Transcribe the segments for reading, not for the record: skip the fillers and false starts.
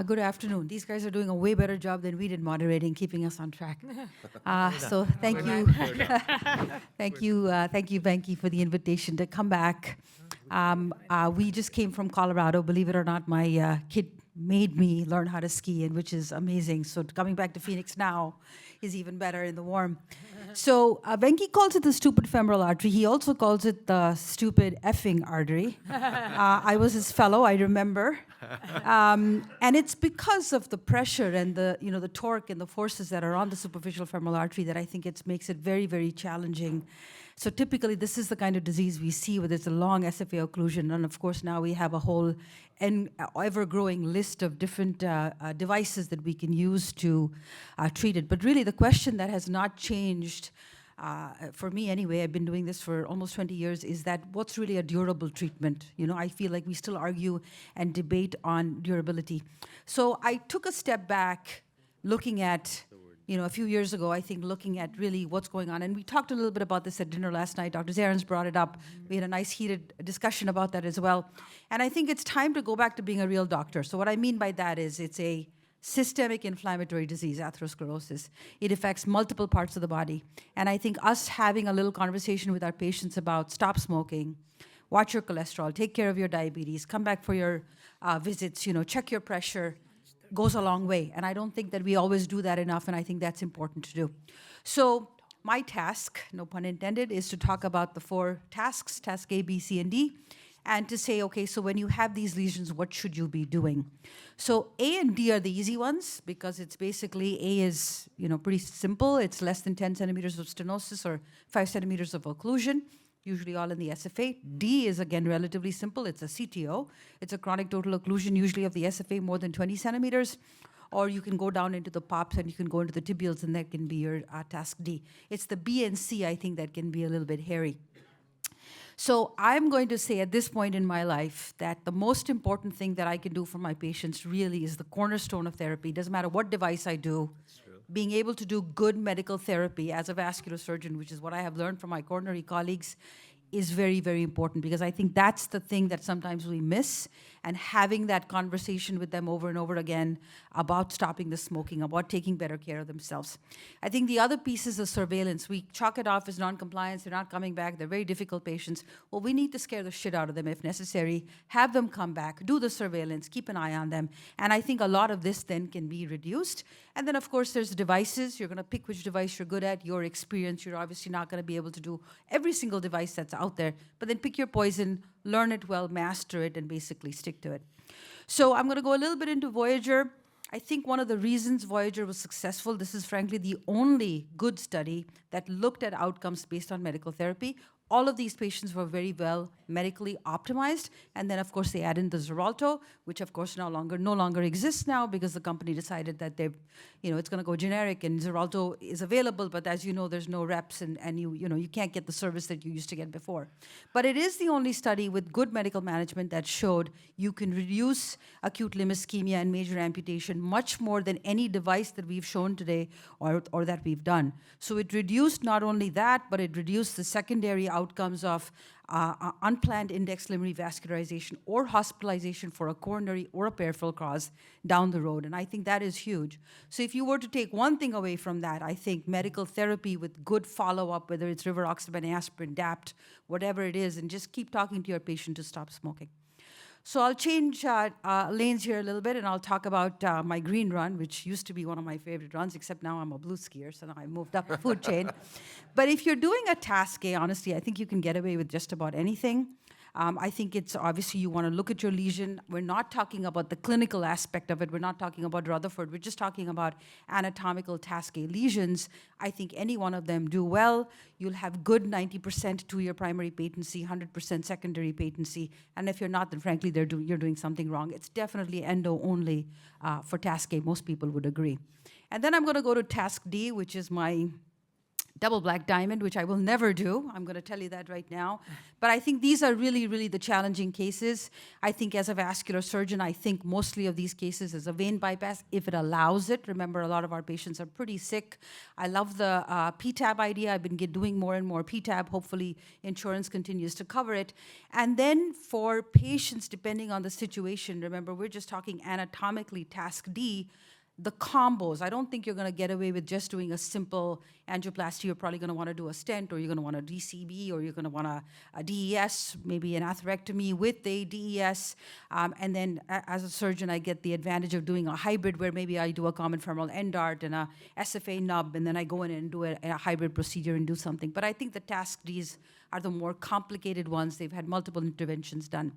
Good afternoon. These guys are doing a way better job than we did moderating, keeping us on track. So thank you, thank you, Venki, for the invitation to come back. We just came from Colorado. Believe it or not, my kid made me learn how to ski, and which is amazing. So coming back to Phoenix now is even better in the warm. So Venki calls it the stupid femoral artery. He also calls it the stupid effing artery. I was his fellow, I remember. And it's because of the pressure and the torque and the forces that are on the superficial femoral artery that I think it makes it very, very challenging. So typically, this is the kind of disease we see where there's a long SFA occlusion. And of course, now we have a whole ever-growing list of different devices that we can use to treat it. But really, the question that has not changed, for me anyway, I've been doing this for almost 20 years, is that what's really a durable treatment? I feel like we still argue and debate on durability. So I took a step back looking at a few years ago, I think, looking at really what's going on. And we talked a little bit about this at dinner last night. Dr. Zarens brought it up. We had a nice heated discussion about that as well. And I think it's time to go back to being a real doctor. So what I mean by that is it's a systemic inflammatory disease, atherosclerosis. It affects multiple parts of the body. And I think us having a little conversation with our patients about stop smoking, watch your cholesterol, take care of your diabetes, come back for your visits, check your pressure, goes a long way. And I don't think that we always do that enough, and I think that's important to do. So my task, no pun intended, is to talk about the 4 tasks, task A, B, C, and D, and to say, okay, so when you have these lesions, what should you be doing? So A and D are the easy ones because it's basically, A is pretty simple. It's less than 10 centimeters of stenosis or 5 centimeters of occlusion, usually all in the SFA. D is, again, relatively simple. It's a CTO. It's a chronic total occlusion, usually of the SFA more than 20 centimeters. Or you can go down into the pops and you can go into the tibials, and that can be your task D. It's the B and C, I think, that can be a little bit hairy. So I'm going to say at this point in my life that the most important thing that I can do for my patients really is the cornerstone of therapy. It doesn't matter what device I do. Being able to do good medical therapy as a vascular surgeon, which is what I have learned from my coronary colleagues, is very, very important, because I think that's the thing that sometimes we miss. And having that conversation with them over and over again about stopping the smoking, about taking better care of themselves. I think the other piece is the surveillance. We chalk it off as non-compliance, they're not coming back, they're very difficult patients. Well, we need to scare the shit out of them if necessary, have them come back, do the surveillance, keep an eye on them. And I think a lot of this then can be reduced. And then, of course, there's devices. You're going to pick which device you're good at, your experience. You're obviously not going to be able to do every single device that's out there, but then pick your poison, learn it well, master it, and basically stick to it. So I'm going to go a little bit into Voyager. I think one of the reasons Voyager was successful, this is frankly the only good study that looked at outcomes based on medical therapy. All of these patients were very well medically optimized. And then, of course, they add in the Xarelto, which, of course, no longer exists now because the company decided that it's going to go generic, and Xarelto is available, but as you know, there's no reps, and you can't get the service that you used to get before. But it is the only study with good medical management that showed you can reduce acute limb ischemia and major amputation much more than any device that we've shown today or that we've done. So it reduced not only that, but it reduced the secondary outcomes of unplanned index limb revascularization or hospitalization for a coronary or a peripheral cause down the road. And I think that is huge. So if you were to take one thing away from that, I think medical therapy with good follow-up, whether it's rivaroxaban, aspirin, DAPT, whatever it is, and just keep talking to your patient to stop smoking. So I'll change lanes here a little bit, and I'll talk about my green run, which used to be one of my favorite runs, except now I'm a blue skier, so now I moved up the food chain. But if you're doing a task A, honestly, I think you can get away with just about anything. I think it's obviously you want to look at your lesion. We're not talking about the clinical aspect of it. We're not talking about Rutherford. We're just talking about anatomical task A lesions. I think any one of them do well. You'll have good 90% two-year primary patency, 100% secondary patency. And if you're not, then frankly, you're doing something wrong. It's definitely endo only for task A. Most people would agree. And then I'm going to go to task D, which is my double black diamond, which I will never do. I'm going to tell you that right now. But I think these are really, really the challenging cases. I think as a vascular surgeon, I think mostly of these cases is a vein bypass, if it allows it. Remember, a lot of our patients are pretty sick. I love the PTAB idea. I've been doing more and more PTAB. Hopefully, insurance continues to cover it. And then for patients, depending on the situation, remember, we're just talking anatomically, task D, the combos. I don't think you're going to get away with just doing a simple angioplasty. You're probably going to want to do a stent, or you're going to want a DCB, or you're going to want a DES, maybe an atherectomy with a DES. And then as a surgeon, I get the advantage of doing a hybrid where maybe I do a common femoral end dart and a SFA nub, and then I go in and do a hybrid procedure and do something. But I think the task Ds are the more complicated ones. They've had multiple interventions done.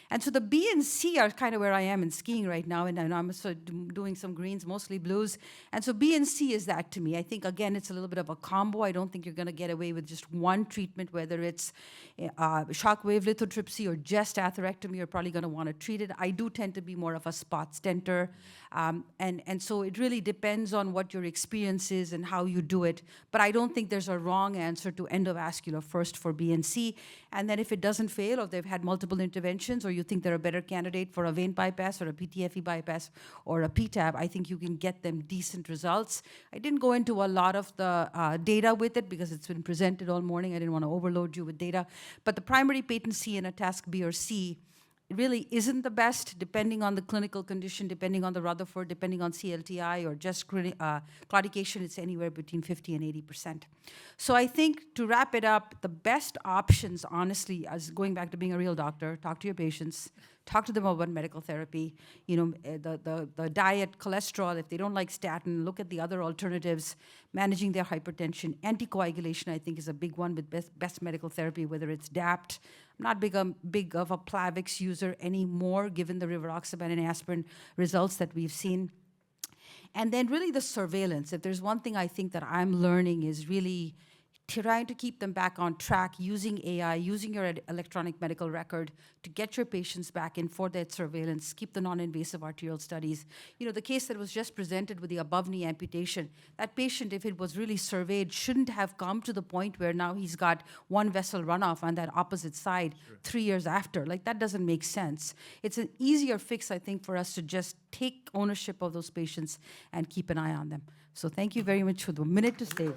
And so the B and C are kind of where I am in skiing right now, and I'm sort of doing some greens, mostly blues. And so B and C is that to me. I think, again, it's a little bit of a combo. I don't think you're going to get away with just one treatment, whether it's shockwave lithotripsy or just atherectomy. You're probably going to want to treat it. I do tend to be more of a spot stenter. And so it really depends on what your experience is and how you do it. But I don't think there's a wrong answer to endovascular first for B and C. And then if it doesn't fail, or they've had multiple interventions, or you think they're a better candidate for a vein bypass or a PTFE bypass or a PTAB, I think you can get them decent results. I didn't go into a lot of the data with it because it's been presented all morning. I didn't want to overload you with data. But the primary patency in a task B or C, it really isn't the best, depending on the clinical condition, depending on the Rutherford, depending on CLTI, or just claudication. It's anywhere between 50 and 80%. So I think, to wrap it up, the best options, honestly, as going back to being a real doctor, talk to your patients, talk to them about medical therapy. You know, the diet, cholesterol, if they don't like statin, look at the other alternatives, managing their hypertension. Anticoagulation, I think, is a big one with best medical therapy, whether it's DAPT. I'm not big of a Plavix user anymore, given the rivaroxaban and aspirin results that we've seen. And then really the surveillance. If there's one thing I think that I'm learning is really trying to keep them back on track, using AI, using your electronic medical record to get your patients back in for that surveillance, keep the non-invasive arterial studies. You know, the case that was just presented with the above knee amputation, that patient, if it was really surveyed, shouldn't have come to the point where now he's got one vessel runoff on that opposite side 3 years after. Like, that doesn't make sense. It's an easier fix, I think, for us to just take ownership of those patients and keep an eye on them. So thank you very much for the minute to stay.